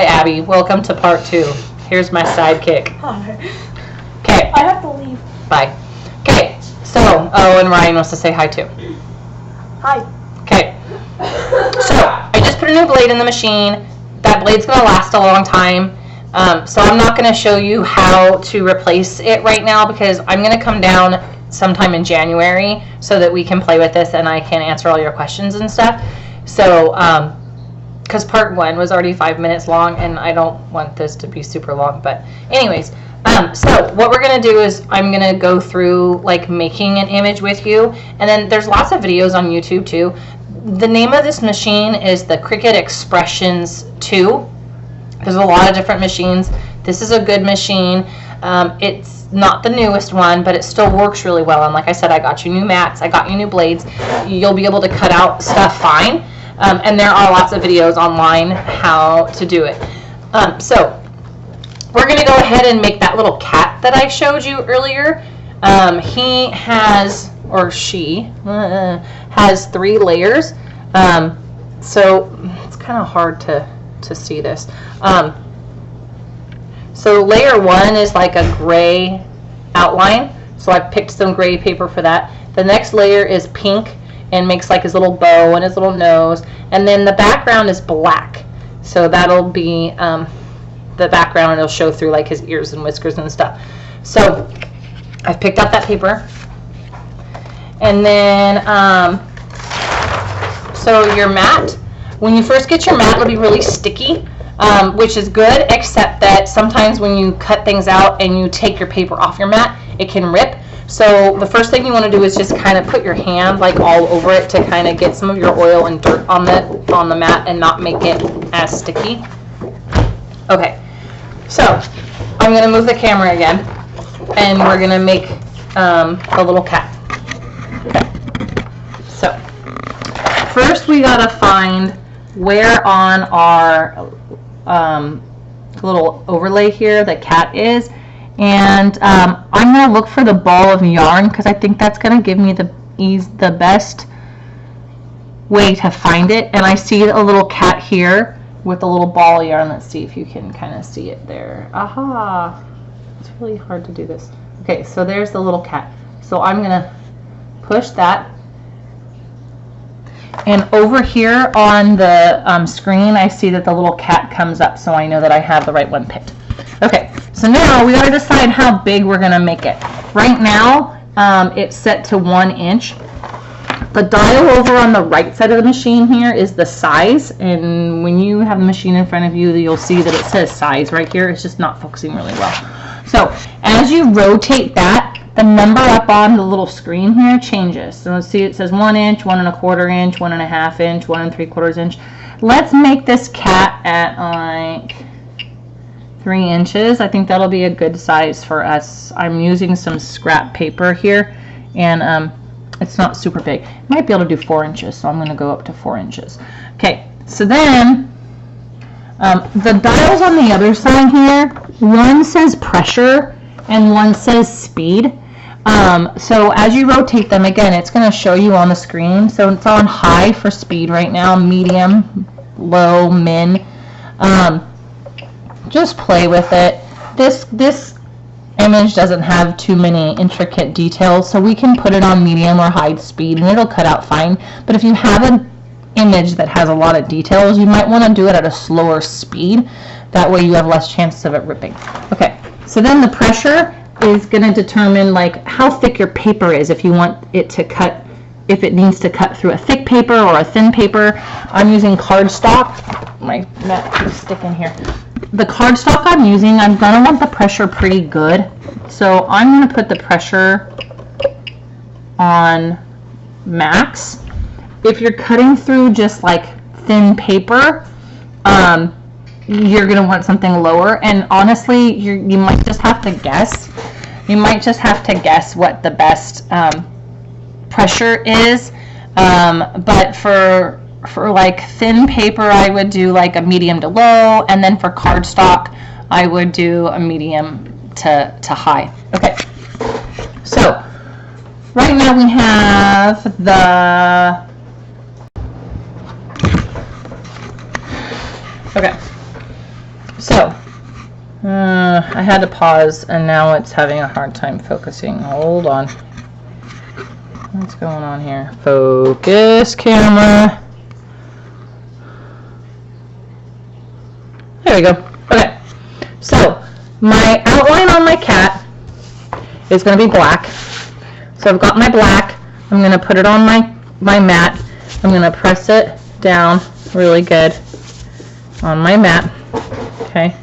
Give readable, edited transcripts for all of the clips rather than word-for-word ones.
Hi, Abby. Welcome to part 2. Here's my sidekick. Hi. Okay. I have to leave. Bye. Okay. So, oh, and Ryan wants to say hi too. Hi. Okay. So, I just put a new blade in the machine. That blade's going to last a long time. So I'm not going to show you how to replace it right now because I'm going to come down sometime in January so that we can play with this and I can answer all your questions and stuff. So, because part 1 was already 5 minutes long and I don't want this to be super long. But anyways, so what we're going to do is I'm going to go through like making an image with you. And then there's lots of videos on YouTube too. The name of this machine is the Cricut Expressions 2. There's a lot of different machines. This is a good machine. It's not the newest one, but it still works really well. And like I said, I got you new mats. I got you new blades. You'll be able to cut out stuff fine. And there are lots of videos online how to do it. So we're going to go ahead and make that little cat that I showed you earlier. He has, or she, has 3 layers. So it's kind of hard to see this. So layer 1 is like a gray outline. So I picked some gray paper for that. The next layer is pink and makes like his little bow and his little nose. And then the background is black. So that'll be the background, and it'll show through like his ears and whiskers and stuff. So I've picked up that paper. And then, so your mat, when you first get your mat, it'll be really sticky, which is good, except that sometimes when you cut things out and you take your paper off your mat, it can rip. So the first thing you want to do is just kind of put your hand like all over it to kind of get some of your oil and dirt on the mat and not make it as sticky. Okay, so I'm going to move the camera again, and we're going to make a little cat. So first we got to find where on our little overlay here the cat is, and I'm going to look for the ball of yarn because I think that's going to give me the best way to find it. And I see a little cat here with a little ball of yarn. Let's see if you can kind of see it there. Aha! It's really hard to do this. Okay, so there's the little cat. So I'm going to push that. And over here on the screen, I see that the little cat comes up, so I know that I have the right one picked. Okay, so now we got to decide how big we're going to make it. Right now, it's set to 1 inch. The dial over on the right side of the machine here is the size, and when you have the machine in front of you, you'll see that it says size right here. It's just not focusing really well. So as you rotate that, the number up on the little screen here changes. So let's see, it says 1 inch, 1 1/4 inch, 1 1/2 inch, 1 3/4 inch. Let's make this cat at like 3 inches. I think that'll be a good size for us. I'm using some scrap paper here, and it's not super big. Might be able to do 4 inches, so I'm going to go up to 4 inches. Okay, so then the dials on the other side here, one says pressure and one says speed. So as you rotate them, again, it's going to show you on the screen. So it's on high for speed right now, medium, low, min. Just play with it. This image doesn't have too many intricate details, so we can put it on medium or high speed and it'll cut out fine. But if you have an image that has a lot of details, you might want to do it at a slower speed. That way you have less chance of it ripping. Okay, so then the pressure is going to determine like how thick your paper is. If you want it to cut, if it needs to cut through a thick paper or a thin paper. I'm using cardstock. My mat keeps sticking here. The cardstock I'm using, I'm going to want the pressure pretty good. So I'm going to put the pressure on max. If you're cutting through just like thin paper, you're going to want something lower. And honestly, you might just have to guess. You might just have to guess what the best pressure is. But for like thin paper, I would do like a medium to low, and then for cardstock, I would do a medium to high. Okay, so right now we have the, okay, So, I had to pause, and now it's having a hard time focusing. Hold on. What's going on here? Focus, camera. There we go. Okay. So, my outline on my cat is going to be black. So I've got my black. I'm going to put it on my mat. I'm going to press it down really good on my mat. Okay.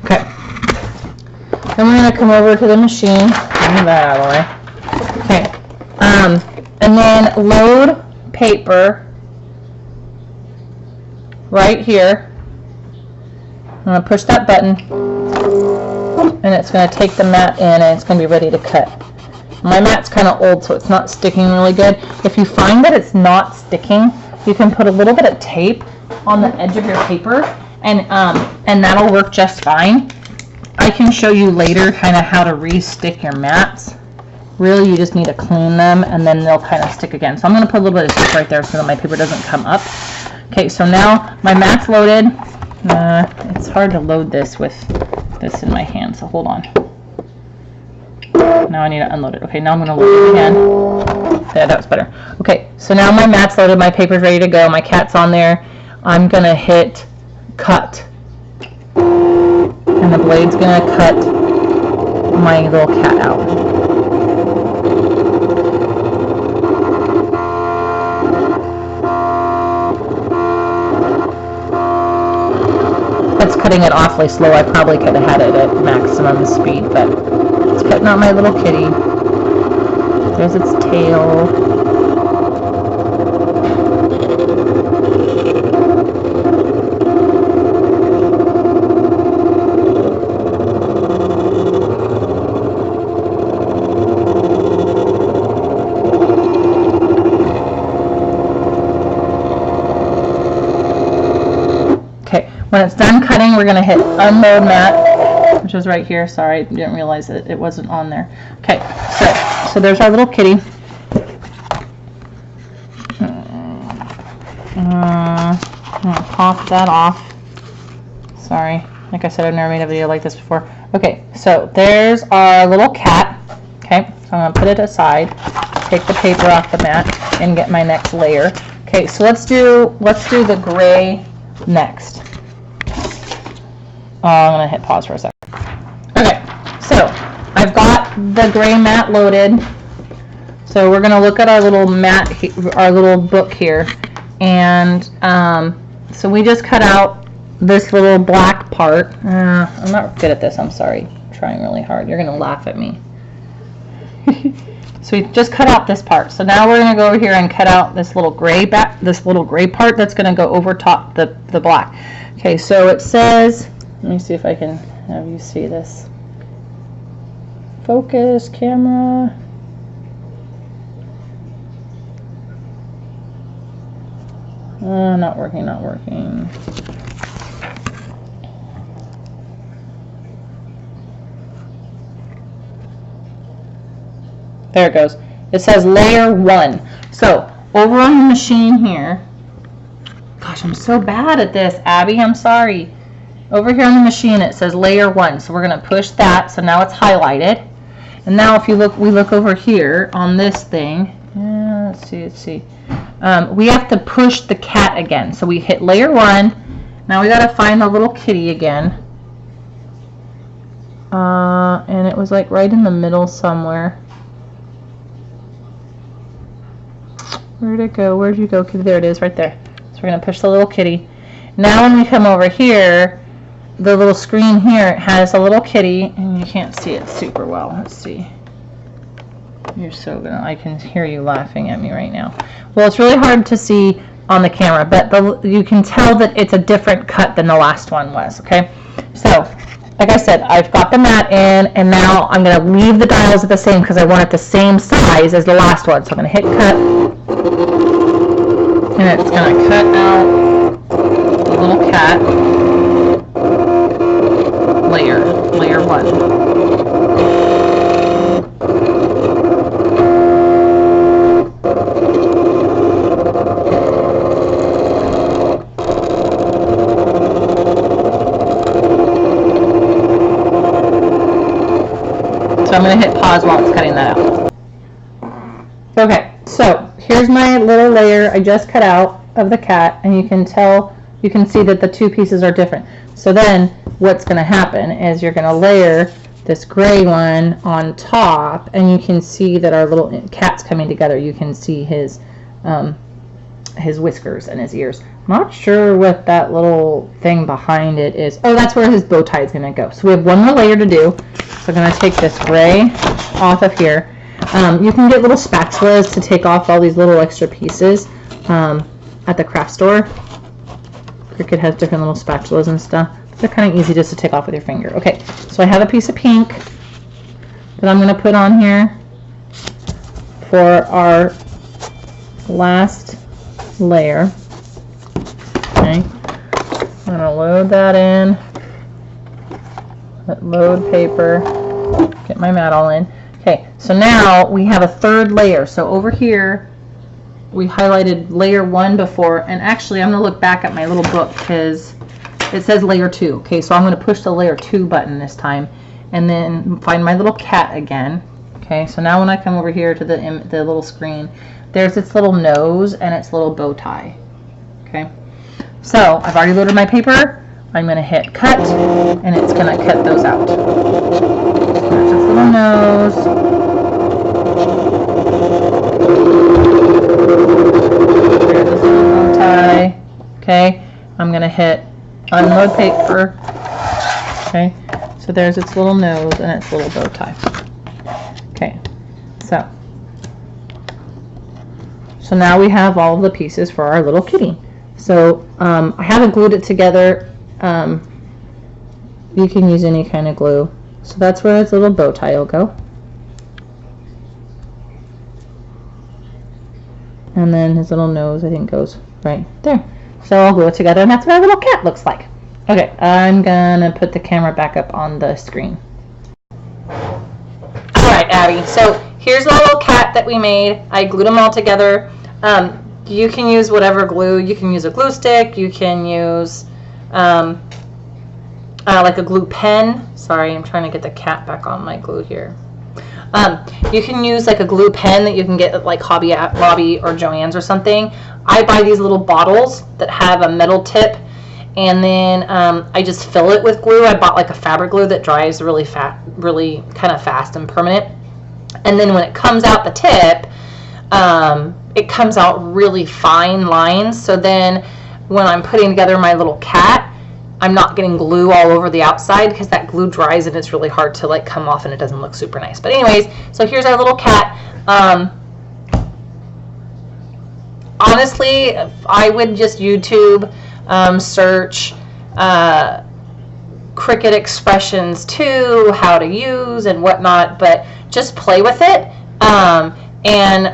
Okay. Then we're going to come over to the machine. Move that out of the way. Okay. And then load paper right here. I'm going to push that button, and it's going to take the mat in, and it's going to be ready to cut. My mat's kind of old, so it's not sticking really good. If you find that it's not sticking, you can put a little bit of tape on the edge of your paper, and that'll work just fine. I can show you later kind of how to re-stick your mats. Really, you just need to clean them, and then they'll kind of stick again. So I'm going to put a little bit of tape right there so that my paper doesn't come up. Okay, so now my mat's loaded. It's hard to load this with this in my hand, so hold on. Now I need to unload it. Okay, now I'm going to load it again. Yeah, that was better. Okay, so now my mat's loaded, my paper's ready to go, my cat's on there. I'm going to hit cut. And the blade's going to cut my little cat out. That's cutting it awfully slow. I probably could have had it at maximum speed, but it's cutting out my little kitty. There's its tail. When it's done cutting, we're going to hit unload mat, which is right here. Sorry, I didn't realize that it wasn't on there. Okay, so there's our little kitty. I'm going to pop that off. Sorry, like I said, I've never made a video like this before. Okay, so there's our little cat. Okay, so I'm going to put it aside, take the paper off the mat, and get my next layer. Okay, so let's do the gray next. I'm going to hit pause for a second. Okay, so I've got the gray mat loaded. So we're going to look at our little mat, our little book here. And so we just cut out this little black part. I'm not good at this, I'm sorry. I'm trying really hard. You're going to laugh at me. So we just cut out this part. So now we're going to go over here and cut out this little gray part that's going to go over top the black. Okay, so it says, let me see if I can have you see this. Focus, camera. Not working, not working. There it goes. It says layer 1. So over on the machine here, gosh, I'm so bad at this, Abby, I'm sorry. Over here on the machine it says layer 1, so we're going to push that, so now it's highlighted. And now if you look, we look over here on this thing, let's see. We have to push the cat again, so we hit layer 1. Now we got to find the little kitty again. And it was like right in the middle somewhere. Where'd it go? Where'd you go? There it is, right there. So we're going to push the little kitty. Now when we come over here, the little screen here has a little kitty, and you can't see it super well. Let's see. You're so gonna, I can hear you laughing at me right now. Well, it's really hard to see on the camera, but you can tell that it's a different cut than the last one was, okay? So, like I said, I've got the mat in, and now I'm going to leave the dials at the same because I want it the same size as the last one. So I'm going to hit cut, and it's going to cut out the little cat. Layer 1. So I'm going to hit pause while it's cutting that out. Okay, so here's my little layer I just cut out of the cat, and you can see that the two pieces are different. So then what's going to happen is you're going to layer this gray one on top, and you can see that our little cat's coming together. You can see his whiskers and his ears. Not sure what that little thing behind it is. Oh, that's where his bow tie is going to go. So we have one more layer to do. So I'm going to take this gray off of here. You can get little spatulas to take off all these little extra pieces at the craft store. Cricut has different little spatulas and stuff. They're kind of easy just to take off with your finger. Okay, so I have a piece of pink that I'm going to put on here for our last layer. Okay, I'm going to load that in. Load paper. Get my mat all in. Okay, so now we have a third layer. So over here, we highlighted layer 1 before, and actually I'm going to look back at my little book because it says layer 2. Okay, so I'm going to push the layer 2 button this time, and then find my little cat again. Okay, so now when I come over here to the little screen, there's its little nose and its little bow tie. Okay, so I've already loaded my paper. I'm going to hit cut, and it's going to cut those out. There's its little nose. There's its little bow tie. Okay, I'm going to hit unload paper. Okay, so there's its little nose and its little bow tie. Okay, so now we have all of the pieces for our little kitty. So I haven't glued it together. You can use any kind of glue. So that's where its little bow tie will go. And then his little nose, I think, goes right there. So I'll glue it together, and that's what our little cat looks like. Okay, I'm gonna put the camera back up on the screen. Alright, Abby, so here's the little cat that we made. I glued them all together. You can use whatever glue. You can use a glue stick. You can use like a glue pen. Sorry, I'm trying to get the cat back on my glue here. You can use like a glue pen that you can get at like Hobby Lobby or Joann's or something. I buy these little bottles that have a metal tip, and then I just fill it with glue. I bought like a fabric glue that dries really kind of fast and permanent. And then when it comes out the tip, it comes out really fine lines. So then when I'm putting together my little cat, I'm not getting glue all over the outside because that glue dries and it's really hard to like come off and it doesn't look super nice. But anyways, so here's our little cat. Honestly, I would just YouTube search Cricut expressions 2, how to use and whatnot, but just play with it. And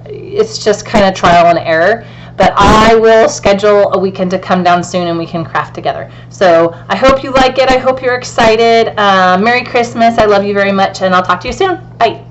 it's just kind of trial and error. But I will schedule a weekend to come down soon and we can craft together. So I hope you like it. I hope you're excited. Merry Christmas. I love you very much, and I'll talk to you soon. Bye.